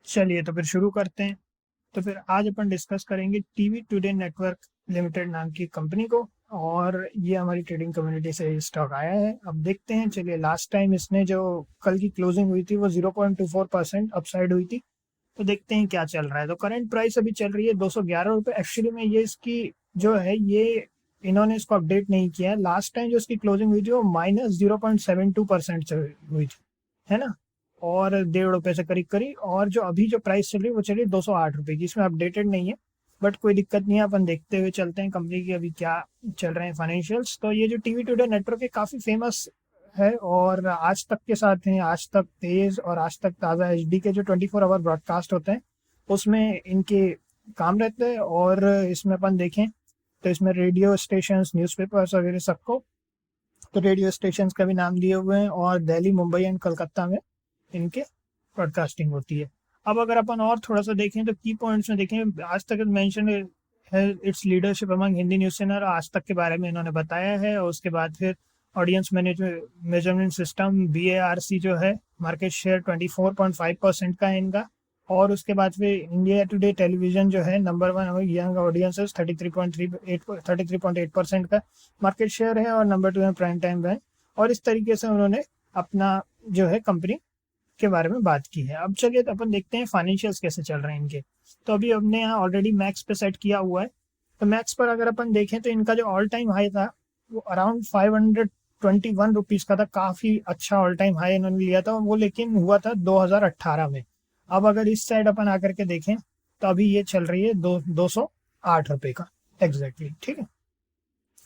चलिए तो फिर शुरू करते हैं। तो फिर आज अपन डिस्कस करेंगे टीवी टुडे नेटवर्क लिमिटेड नाम की कंपनी को। और ये हमारी ट्रेडिंग कम्युनिटी से स्टॉक आया है। अब देखते हैं। चलिए, लास्ट टाइम इसने जो कल की क्लोजिंग हुई थी वो 0.24% अपसाइड हुई थी। तो देखते हैं क्या चल रहा है। तो करंट प्राइस अभी चल रही है 211 रुपये। एक्चुअली में ये इसकी जो है ये इन्होंने इसको अपडेट नहीं किया है। लास्ट टाइम जो इसकी क्लोजिंग हुई थी वो -0.72% हुई थी, है ना। और 1.5 रुपये से करीब करीब। और जो अभी जो प्राइस चल रही है वो चल रही है 208 रुपये की। इसमें अपडेटेड नहीं है, बट कोई दिक्कत नहीं है। अपन देखते हुए चलते हैं कंपनी की अभी क्या चल रहे हैं फाइनेंशियल्स। तो ये जो टीवी टुडे नेटवर्क है काफ़ी फेमस है और आज तक के साथ हैं। आज तक तेज और आज तक ताज़ा एचडी के जो 24 आवर ब्रॉडकास्ट होते हैं उसमें इनके काम रहते हैं। और इसमें अपन देखें तो इसमें रेडियो स्टेशन, न्यूज़पेपर्स वगैरह सबको, तो रेडियो स्टेशन का भी नाम दिए हुए हैं। और दिल्ली, मुंबई एंड कलकत्ता में इनके ब्रॉडकास्टिंग होती है। अब अगर अपन और थोड़ा सा देखें तो की पॉइंट्स में देखें, आज तक मेंशन है it's leadership among Hindi news channel. आज तक के बारे में इन्होंने बताया है। और उसके बाद फिर ऑडियंस मेजरमेंट सिस्टम BARC जो है, मार्केट शेयर 24.5% का है इनका। और उसके बाद फिर इंडिया टुडे टेलीविजन जो है नंबर 1 यंग ऑडियंसेस 33.8% का मार्केट शेयर है। और नंबर 2 है प्राइम टाइम है। और इस तरीके से उन्होंने अपना जो है कंपनी के बारे में बात की है। अब चलिए तो अपन देखते हैं फाइनेंशियल्स कैसे चल रहे हैं इनके। तो अभी हमने यहाँ ऑलरेडी मैक्स पे सेट किया हुआ है। तो मैक्स पर अगर अपन देखें तो इनका जो ऑल टाइम हाई था वो अराउंड 521 रुपीज का था। काफी अच्छा ऑल टाइम हाई इन्होंने लिया था, वो लेकिन हुआ था 2018 में। अब अगर इस साइड अपन आकर के देखें तो अभी ये चल रही है 208 रुपये का एग्जैक्टली, ठीक है।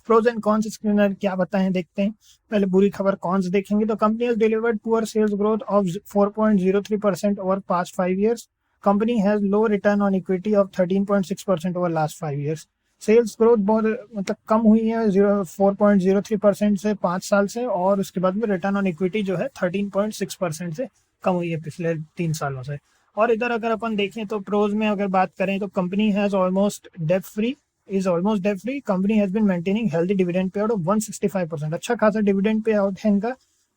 प्रोज एंड कॉन्स स्क्रीनर क्या बताएं, देखते हैं। पहले बुरी खबर कॉन्स देखेंगे तो company has delivered poor sales growth of 4.03% over past 5 years. Company has low return on equity of 13.6% over last 5 years. Sales growth बहुत मतलब कम हुई है 4.03% से 5 साल से। और उसके बाद में रिटर्न ऑन इक्विटी जो है 13.6% से कम हुई है पिछले 3 सालों से। और इधर अगर अपन देखें तो प्रोज में अगर बात करें तो company has almost debt free is almost debt free. Company has been maintaining healthy dividend payout of 165%. अच्छा खासा डिविडेंड पे आउट है इनका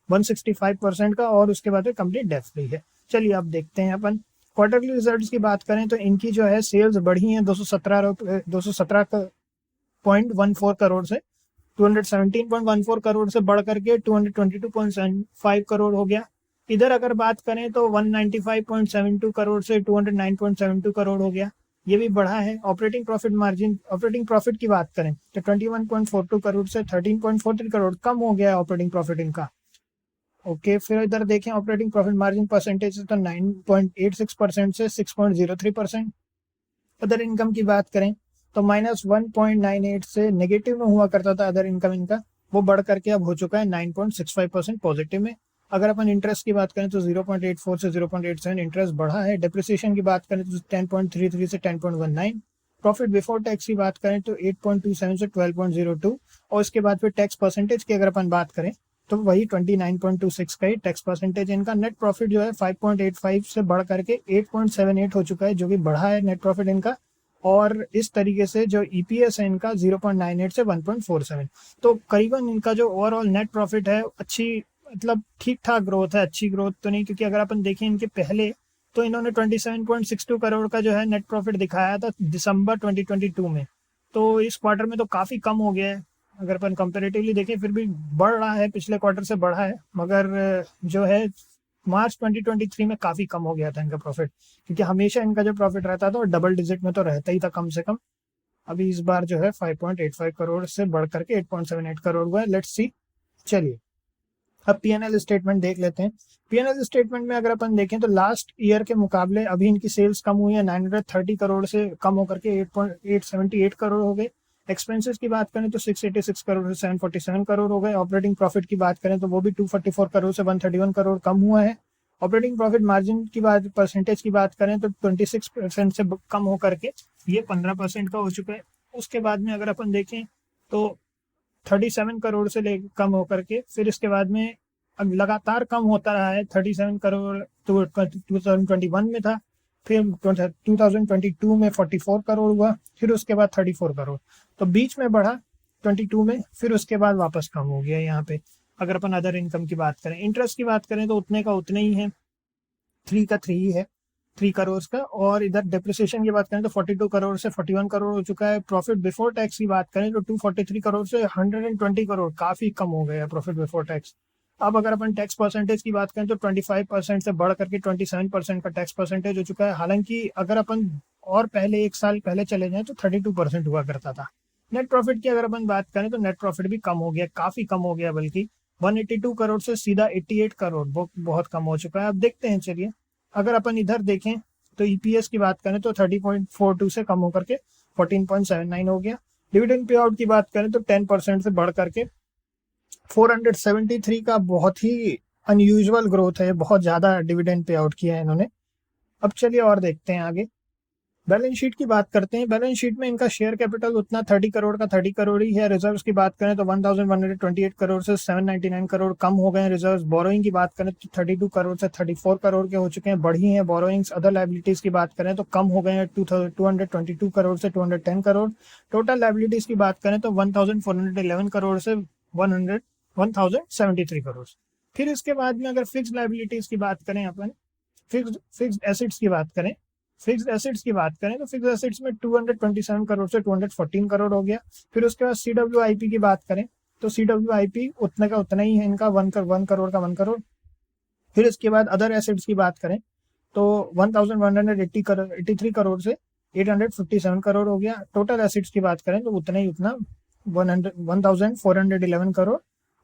165% का। और उसके बाद कंपनी डेट फ्री है। चलिए अब देखते हैं अपन क्वार्टरली रिजल्ट्स की बात करें तो इनकी जो है सेल्स बढ़ी है 217.14 करोड़ से 217.14 करोड़ से बढ़ करके 222.75 करोड़ हो गया। इधर अगर बात करें तो 195.72 करोड़ से 209.72 करोड़ हो गया, ये भी बढ़ा है। Operating profit margin, operating profit की बात करें तो 21.42 करोड़ से 13.43 करोड़ कम हो गया है ऑपरेटिंग प्रॉफिट इनका। ओके, फिर इधर देखें ऑपरेटिंग प्रॉफिट मार्जिन परसेंटेज तो 9.86% से 6.03%। अदर इनकम की बात करें तो -1.98 से नेगेटिव में हुआ करता था अदर इनकम इनका, वो बढ़ करके अब हो चुका है 9.65% पॉजिटिव में। अगर अपन इंटरेस्ट की बात करें तो 0.84 से 0.87 इंटरेस्ट बढ़ा है। डेप्रिसिएशन की बात करें तो 10.33 से 10.19। प्रॉफिट बिफोर टैक्स की बात करें तो 8.27 से 12.02। और उसके बाद फिर टैक्स परसेंटेज की अगर अपन बात करें तो वही 29.26 का ही टैक्स परसेंटेज इनका। नेट प्रॉफिट जो है 5.85 से बढ़ करके 8.78 हो चुका है, जो कि बढ़ा है नेट प्रॉफिट इनका। और इस तरीके से जो ईपीएस है इनका 0.98 से 1.47। तो करीबन इनका जो ओवरऑल नेट प्रॉफिट है अच्छी, मतलब ठीक ठाक ग्रोथ है। अच्छी ग्रोथ तो नहीं, क्योंकि अगर अपन देखें इनके पहले तो इन्होंने 27.62 करोड़ का जो है नेट प्रॉफिट दिखाया था दिसंबर 2022 में। तो इस क्वार्टर में तो काफ़ी कम हो गया है। अगर अपन कंपेरेटिवली देखें फिर भी बढ़ रहा है, पिछले क्वार्टर से बढ़ा है, मगर जो है मार्च 2023 में काफ़ी कम हो गया था इनका प्रॉफिट। क्योंकि हमेशा इनका जो प्रॉफिट रहता था वो डबल डिजिट में तो रहता ही था कम से कम। अभी इस बार जो है 5.85 करोड़ से बढ़ करके 8.78 करोड़ हुआ है। Let's see. चलिए अब पीएनएल स्टेटमेंट देख लेते हैं। पीएनएल स्टेटमेंट में अगर अपन देखें तो लास्ट ईयर के मुकाबले अभी इनकी सेल्स कम हुई है 930 करोड़ से कम होकर के 878 करोड़ हो गए। एक्सपेंसेस की बात करें तो 686 करोड़ से 747 करोड़ हो गए। ऑपरेटिंग प्रॉफिट की बात करें तो वो भी 244 करोड़ से 131 करोड़ कम हुआ है। ऑपरेटिंग प्रॉफिट मार्जिन की बात, परसेंटेज की बात करें तो 26% से कम होकर के ये 15% का हो चुका है। उसके बाद में अगर अपन देखें तो 37 करोड़ से ले कम होकर के फिर इसके बाद में अब लगातार कम होता रहा है। 37 करोड़ तो 2021 में था, फिर 2022 में 44 करोड़ हुआ, फिर उसके बाद 34 करोड़। तो बीच में बढ़ा 22 में, फिर उसके बाद वापस कम हो गया यहाँ पे। अगर अपन अदर इनकम की बात करें, इंटरेस्ट की बात करें तो उतने का उतने ही है, 3 का 3 ही है। करोड़ का। और इधर डिप्रिसिएशन की बात करें तो 42 करोड़ से 41 करोड़ हो चुका है। प्रॉफिट बिफोर टैक्स की बात करें तो 243 करोड़ से 120 करोड़, काफ़ी कम हो गया है प्रॉफिट बिफोर टैक्स। अब अगर अपन टैक्स परसेंटेज की बात करें तो 25% से बढ़ करके 27% का टैक्स परसेंटेज हो चुका है। हालांकि अगर अपन और पहले 1 साल पहले चले जाएं तो 32% हुआ करता था। नेट प्रॉफिट की अगर अपन बात करें तो नेट प्रॉफिट भी कम हो गया, काफ़ी कम हो गया, बल्कि 182 करोड़ से सीधा 88 करोड़, बहुत कम हो चुका है। अब देखते हैं, चलिए अगर अपन इधर देखें तो ईपीएस की बात करें तो 30.42 से कम होकर के 14.79 हो गया। डिविडेंड पे आउट की बात करें तो 10% से बढ़ करके 473 का, बहुत ही अनयूजुअल ग्रोथ है, बहुत ज़्यादा डिविडेंड पे आउट किया है इन्होंने। अब चलिए और देखते हैं आगे। बैलेंस शीट की बात करते हैं। बैलेंस शीट में इनका शेयर कैपिटल उतना 30 करोड़ का 30 करोड़ ही है। रिजर्व्स की बात करें तो 1128 करोड़ से 799 करोड़ कम हो गए हैं रिजर्व्स। बोरोइंग की बात करें तो 32 करोड़ से 34 करोड़ के हो चुके हैं, बढ़ी हैं बोरोइंग्स। अदर लाइबिलिटीज की बात करें तो कम हो गए हैं 222 करोड़ से 210 करोड़। टोटल लाइबिलिटीज की बात करें तो 1411 करोड़ से 1073 करोड़। फिर इसके बाद में अगर फिक्स लाइबिलिटीज की बात करें, अपन फिक्स एसेट्स की बात करें, फिक्स एसेट्स की बात करें तो फिक्स एसेट्स में 227 करोड़ से 214 करोड़ हो गया। फिर उसके बाद CWIP की बात करें तो CWIP उतने का उतना ही है इनका, 1 करोड़ का 1 करोड़। फिर इसके बाद अदर एसेट्स की बात करें तो 1183 करोड़ से 857 करोड़ हो गया। टोटल एसेट्स की बात करें तो उतना ही उतना 1411 करोड़,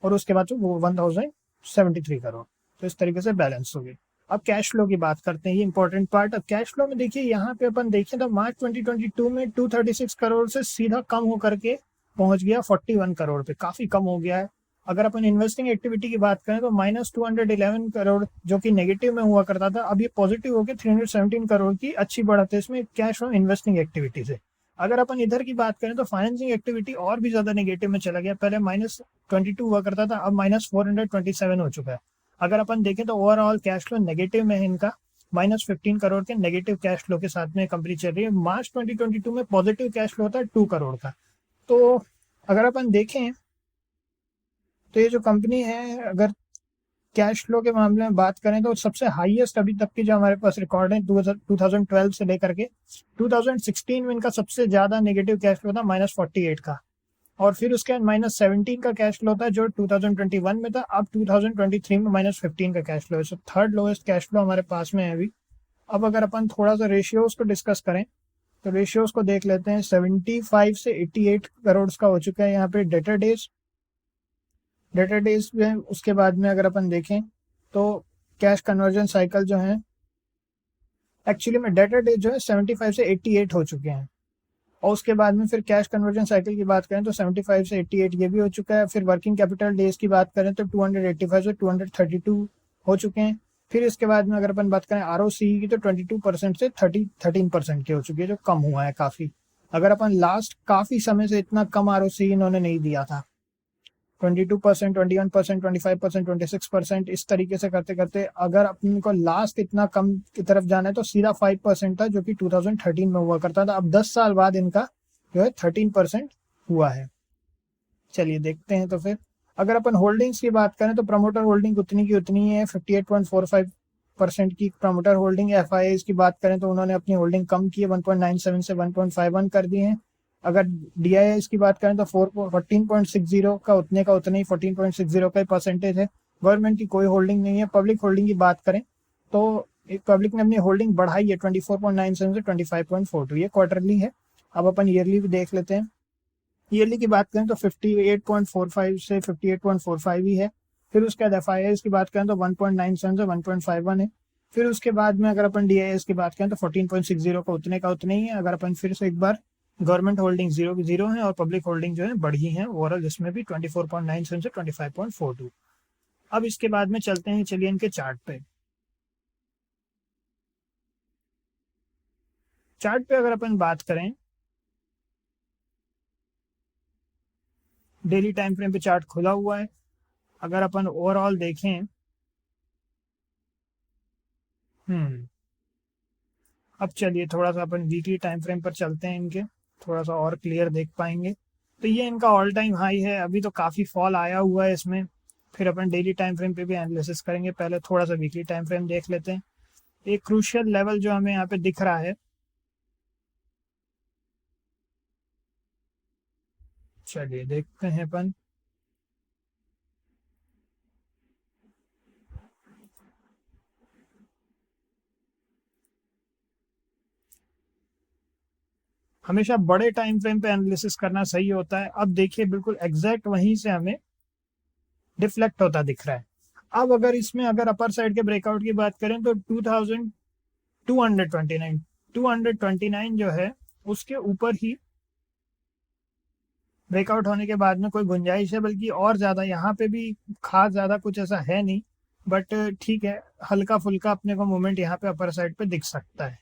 और उसके बाद वो 1073 करोड़। तो इस तरीके से बैलेंस हो गई। अब कैश फ्लो की बात करते हैं, ये इंपॉर्टेंट पार्ट। अब कैश फ्लो में देखिए, यहाँ पे अपन देखें तो मार्च 2022 में 236 करोड़ से सीधा कम होकर के पहुंच गया 41 करोड़ पे, काफी कम हो गया है। अगर अपन इन्वेस्टिंग एक्टिविटी की बात करें तो -211 करोड़ जो कि नेगेटिव में हुआ करता था, अब ये पॉजिटिव होकर 317 करोड़ की अच्छी बढ़त है इसमें कैश फ्लो इन्वेस्टिंग एक्टिविटी से। अगर अपन इधर की बात करें तो फाइनेंसिंग एक्टिविटी और भी ज्यादा नेगेटिव में चला गया, पहले -22 हुआ करता था, अब -427 हो चुका है। अगर अपन देखें तो ओवरऑल कैश फ्लो नेगेटिव में है इनका, -15 करोड़ के नेगेटिव कैश फ्लो के साथ में कंपनी चल रही है। मार्च 2022 में पॉजिटिव कैश फ्लो था 2 करोड़ का। तो अगर अपन देखें तो ये जो कंपनी है, अगर कैश फ्लो के मामले में बात करें तो सबसे हाईएस्ट अभी तक की जो हमारे पास रिकॉर्ड है 2012 से लेकर के 2016 में इनका सबसे ज्यादा नेगेटिव कैश फ्लो था -48 का। और फिर उसके बाद -17 का कैश फ्लो था जो 2021 में था। अब 2023 में -15 का कैश फ्लो है। So third lowest cash flow हमारे पास में है अभी। अब अगर अपन थोड़ा सा रेशियोज को डिस्कस करें तो रेशियोज को देख लेते हैं। 75 से 88 करोड़ का हो चुका है यहाँ पे डेटर डेज में। उसके बाद में अगर अपन देखें तो कैश कन्वर्जन साइकिल जो है, एक्चुअली में डेटर डेज जो है 75 से 88 हो चुके हैं। और उसके बाद में फिर कैश कन्वर्जन साइकिल की बात करें तो 75 से 88 ये भी हो चुका है। फिर वर्किंग कैपिटल डेज की बात करें तो 285 से 232 हो चुके हैं। फिर इसके बाद में अगर अपन बात करें ROCE की तो 22% से 13% की हो चुकी है, जो कम हुआ है काफ़ी। अगर अपन लास्ट काफ़ी समय से इतना कम ROCE इन्होंने नहीं दिया था, 22%, 21%, 25%, 26%, इस तरीके से करते करते अगर अपन को लास्ट इतना कम की तरफ जाना है तो सीधा 5% था जो कि 2013 में हुआ करता था। अब 10 साल बाद इनका जो है 13% हुआ है। चलिए देखते हैं। तो फिर अगर अपन होल्डिंग्स की बात करें तो प्रमोटर होल्डिंग उतनी की उतनी है, 58.45% की प्रमोटर होल्डिंग। FIIs की बात करें तो उन्होंने अपनी होल्डिंग कम की है, 1.97 से 1.51 कर दी है। अगर DIIs की बात करें तो 14.60 का उतना ही 14.60 का परसेंटेज है। गवर्नमेंट की कोई होल्डिंग नहीं है। पब्लिक होल्डिंग की बात करें तो एक पब्लिक ने अपनी होल्डिंग बढ़ाई है 24.97 से 25.42, ये क्वार्टरली है। अब अपन ईयरली भी देख लेते हैं। ईयरली की बात करें तो 58.45 से 58.45 ही है। फिर उसके बाद FIIs की बात करें तो 1.97 से 1.51 है। फिर उसके बाद में अगर अपन DIIs की बात करें तो 14.60 का उतने ही है। अगर अपन फिर से एक बार गवर्नमेंट होल्डिंग 0 की 0 है और पब्लिक होल्डिंग जो है बढ़ी है ओवरऑल, जिसमें भी 24.97 से 25.42। अब इसके बाद में चलते हैं, चलिए इनके चार्ट पे। चार्ट पे अगर अपन बात करें, डेली टाइम फ्रेम पे चार्ट खुला हुआ है। अगर अपन ओवरऑल देखें, अब चलिए थोड़ा सा अपन वीकली टाइम फ्रेम पर चलते हैं, इनके थोड़ा सा और क्लियर देख पाएंगे। तो ये इनका ऑल टाइम हाई है, अभी तो काफ़ी फॉल आया हुआ है इसमें। फिर अपन डेली टाइम फ्रेम पे भी एनालिसिस करेंगे, पहले थोड़ा सा वीकली टाइम फ्रेम देख लेते हैं। एक क्रूशियल लेवल जो हमें यहाँ पे दिख रहा है। चलिए देखते हैं अपन। हमेशा बड़े टाइम फ्रेम पे एनालिसिस करना सही होता है। अब देखिए बिल्कुल एग्जैक्ट वहीं से हमें डिफ्लेक्ट होता दिख रहा है। अब अगर इसमें अगर अपर साइड के ब्रेकआउट की बात करें तो 2229 जो है उसके ऊपर ही ब्रेकआउट होने के बाद में कोई गुंजाइश है, बल्कि और ज़्यादा यहाँ पे भी खास ज़्यादा कुछ ऐसा है नहीं, बट ठीक है, हल्का फुल्का अपने को मूवमेंट यहाँ पे अपर साइड पे दिख सकता है।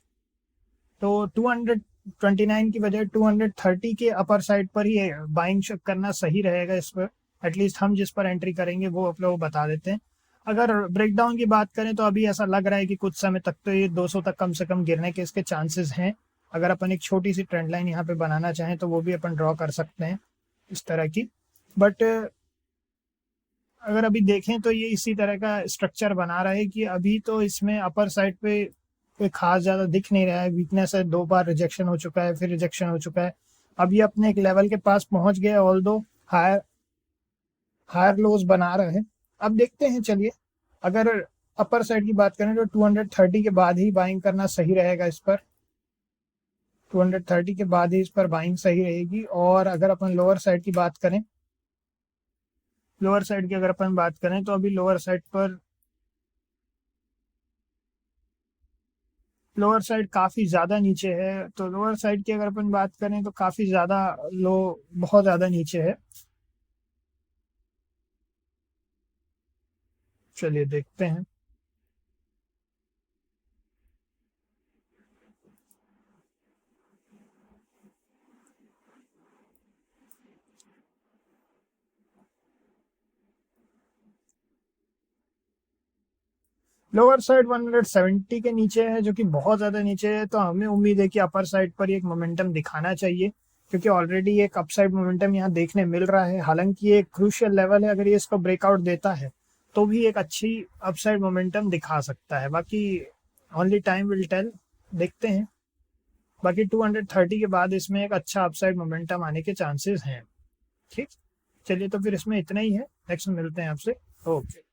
तो 229 की बजाय 230 के अपर साइड पर ही बाइंग करना सही रहेगा इस पर। एटलीस्ट हम जिस पर एंट्री करेंगे वो आप लोग बता देते हैं। अगर ब्रेकडाउन की बात करें तो अभी ऐसा लग रहा है कि कुछ समय तक तो ये 200 तक कम से कम गिरने के इसके चांसेस हैं। अगर अपन एक छोटी सी ट्रेंड लाइन यहाँ पे बनाना चाहें तो वो भी अपन ड्रॉ कर सकते हैं इस तरह की। बट अगर अभी देखें तो ये इसी तरह का स्ट्रक्चर बना रहा है कि अभी तो इसमें अपर साइड पे कोई खास ज़्यादा दिख नहीं रहा है। वीकनेस है, 2 बार रिजेक्शन हो चुका है, फिर रिजेक्शन हो चुका है। अब ये अपने एक लेवल के पास पहुंच गया, ऑल दो हायर हायर लोज बना रहे हैं। अब देखते हैं, चलिए अगर अपर साइड की बात करें तो 230 के बाद ही बाइंग करना सही रहेगा इस पर। 230 के बाद ही इस पर बाइंग सही रहेगी। और अगर अपन लोअर साइड की बात करें, लोअर साइड की अगर अपन बात करें तो अभी लोअर साइड काफ़ी ज़्यादा नीचे है। तो लोअर साइड की अगर अपन बात करें तो काफ़ी ज़्यादा लो, बहुत ज़्यादा नीचे है। चलिए देखते हैं। लोअर साइड 170 के नीचे है, जो कि बहुत ज़्यादा नीचे है। तो हमें उम्मीद है कि अपर साइड पर एक मोमेंटम दिखाना चाहिए, क्योंकि ऑलरेडी एक अपसाइड मोमेंटम यहाँ देखने मिल रहा है। हालांकि ये एक क्रूशियल लेवल है, अगर ये इसको ब्रेकआउट देता है तो भी एक अच्छी अपसाइड मोमेंटम दिखा सकता है। बाकी ओनली टाइम विल टेल, देखते हैं। बाकी 230 के बाद इसमें एक अच्छा अपसाइड मोमेंटम आने के चांसेस हैं। ठीक, चलिए तो फिर इसमें इतना ही है। नेक्स्ट मिलते हैं आपसे। ओके।